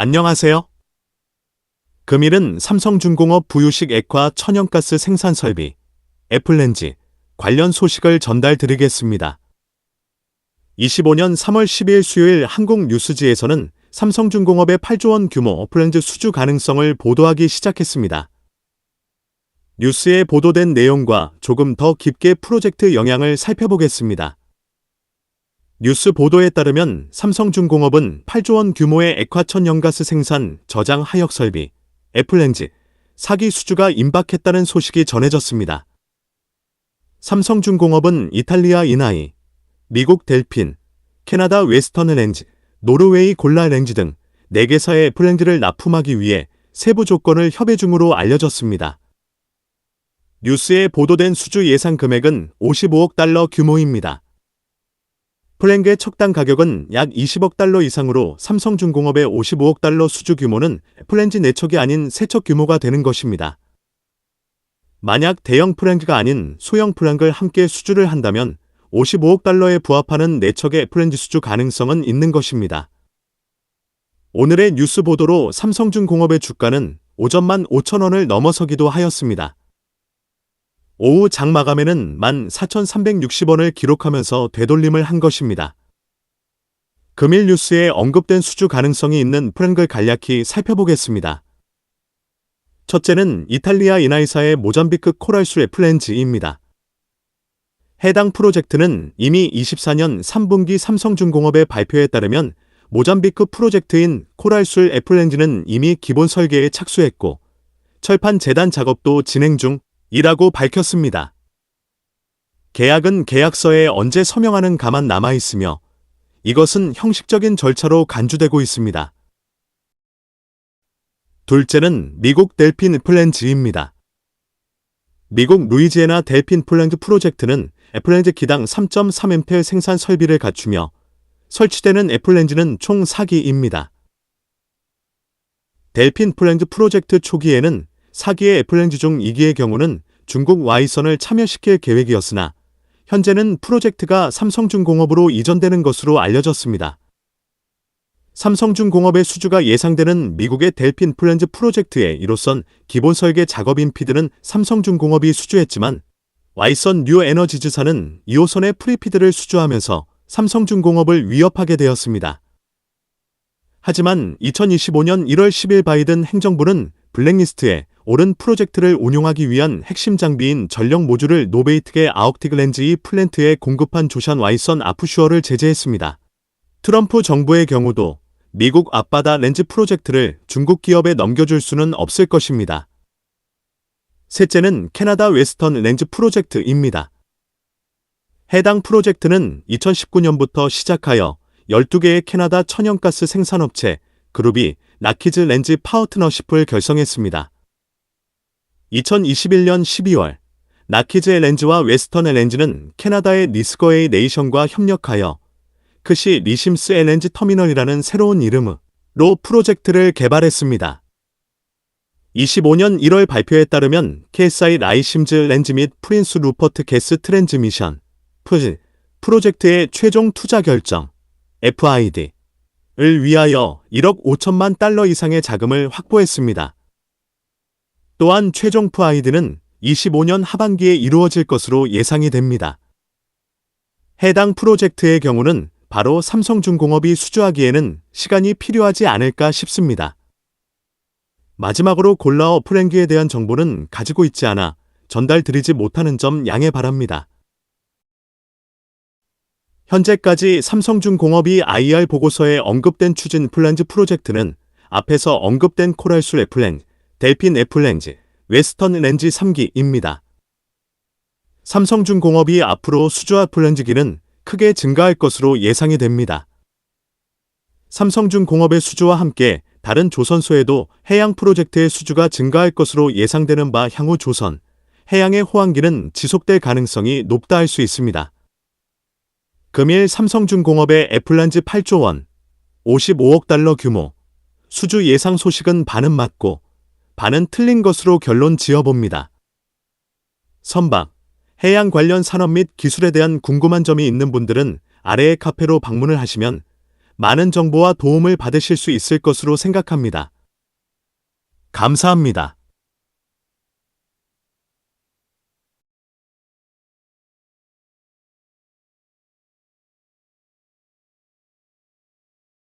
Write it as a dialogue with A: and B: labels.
A: 안녕하세요. 금일은 삼성중공업 부유식 액화 천연가스 생산 설비, 애플렌지 관련 소식을 전달드리겠습니다. 25년 3월 12일 수요일 한국뉴스지에서는 삼성중공업의 8조 원 규모 애플렌지 수주 가능성을 보도하기 시작했습니다. 뉴스에 보도된 내용과 조금 더 깊게 프로젝트 영향을 살펴보겠습니다. 뉴스 보도에 따르면 삼성중공업은 8조 원 규모의 액화천연가스 생산, 저장 하역 설비, 애플렌지, 4기 수주가 임박했다는 소식이 전해졌습니다. 삼성중공업은 이탈리아 이나이, 미국 델핀, 캐나다 웨스턴 렌지, 노르웨이 골라 렌지 등 4개사의 애플렌지를 납품하기 위해 세부 조건을 협의 중으로 알려졌습니다. 뉴스에 보도된 수주 예상 금액은 55억 달러 규모입니다. 플랭그의 척당 가격은 약 20억 달러 이상으로 삼성중공업의 55억 달러 수주 규모는 애플렌지 4척이 아닌 3척 규모가 되는 것입니다. 만약 대형 플랭그가 아닌 소형 플랭그를 함께 수주를 한다면 55억 달러에 부합하는 4척의 애플렌지 수주 가능성은 있는 것입니다. 오늘의 뉴스 보도로 삼성중공업의 주가는 오전만 5,000원을 넘어서기도 하였습니다. 오후 장 마감에는 14,360원을 기록하면서 되돌림을 한 것입니다. 금일 뉴스에 언급된 수주 가능성이 있는 플랭그를 간략히 살펴보겠습니다. 첫째는 이탈리아 이나이사의 모잠비크 코랄술 애플렌지입니다. 해당 프로젝트는 이미 24년 3분기 삼성중공업의 발표에 따르면 모잠비크 프로젝트인 코랄술 애플렌지는 이미 기본 설계에 착수했고 철판 재단 작업도 진행 중이라고 밝혔습니다. 계약은 계약서에 언제 서명하는 가만 남아있으며 이것은 형식적인 절차로 간주되고 있습니다. 둘째는 미국 델핀 애플렌지입니다. 미국 루이지애나 델핀 플랜트 프로젝트는 애플렌지 기당 3.3A 생산 설비를 갖추며 설치되는 애플렌지는 총 4기입니다. 델핀 플랜트 프로젝트 초기에는 4기의 애플렌지 중 2기의 경우는 중국 와이선을 참여시킬 계획이었으나 현재는 프로젝트가 삼성중공업으로 이전되는 것으로 알려졌습니다. 삼성중공업의 수주가 예상되는 미국의 델핀 플랜트 프로젝트에 이로선 기본 설계 작업인 피드는 삼성중공업이 수주했지만 와이선 뉴에너지즈사는 2호선의 프리피드를 수주하면서 삼성중공업을 위협하게 되었습니다. 하지만 2025년 1월 10일 바이든 행정부는 블랙리스트에 오른 프로젝트를 운용하기 위한 핵심 장비인 전력 모듈을 노베이트계 아옥틱 렌즈이 플랜트에 공급한 조샨 와이선 아프슈어를 제재했습니다. 트럼프 정부의 경우도 미국 앞바다 렌즈 프로젝트를 중국 기업에 넘겨줄 수는 없을 것입니다. 셋째는 캐나다 웨스턴 렌즈 프로젝트입니다. 해당 프로젝트는 2019년부터 시작하여 12개의 캐나다 천연가스 생산업체 그룹이 나키즈 렌즈 파트너십을 결성했습니다. 2021년 12월 나키즈 렌즈와 웨스턴 렌즈는 캐나다의 니스거에이 네이션과 협력하여 크시 리심스 LNG 터미널이라는 새로운 이름으로 프로젝트를 개발했습니다. 25년 1월 발표에 따르면 KSI 라이심즈 렌즈 및 프린스 루퍼트 게스 트랜즈미션 프로젝트의 최종 투자 결정 FID를 위하여 1억 5천만 달러 이상의 자금을 확보했습니다. 또한 최종 FID는 25년 하반기에 이루어질 것으로 예상이 됩니다. 해당 프로젝트의 경우는 바로 삼성중공업이 수주하기에는 시간이 필요하지 않을까 싶습니다. 마지막으로 골라어 플랭그에 대한 정보는 가지고 있지 않아 전달드리지 못하는 점 양해 바랍니다. 현재까지 삼성중공업이 IR 보고서에 언급된 추진 플랜즈 프로젝트는 앞에서 언급된 코랄술 애플렌지, 델핀 애플렌지, 웨스턴 렌즈 3기입니다. 삼성중공업이 앞으로 수주할 플랜즈기는 크게 증가할 것으로 예상이 됩니다. 삼성중공업의 수주와 함께 다른 조선소에도 해양 프로젝트의 수주가 증가할 것으로 예상되는 바 향후 조선, 해양의 호황기는 지속될 가능성이 높다 할 수 있습니다. 금일 삼성중공업의 애플렌지 8조 원, 55억 달러 규모, 수주 예상 소식은 반은 맞고 반은 틀린 것으로 결론 지어봅니다. 선박, 해양 관련 산업 및 기술에 대한 궁금한 점이 있는 분들은 아래의 카페로 방문을 하시면 많은 정보와 도움을 받으실 수 있을 것으로 생각합니다. 감사합니다.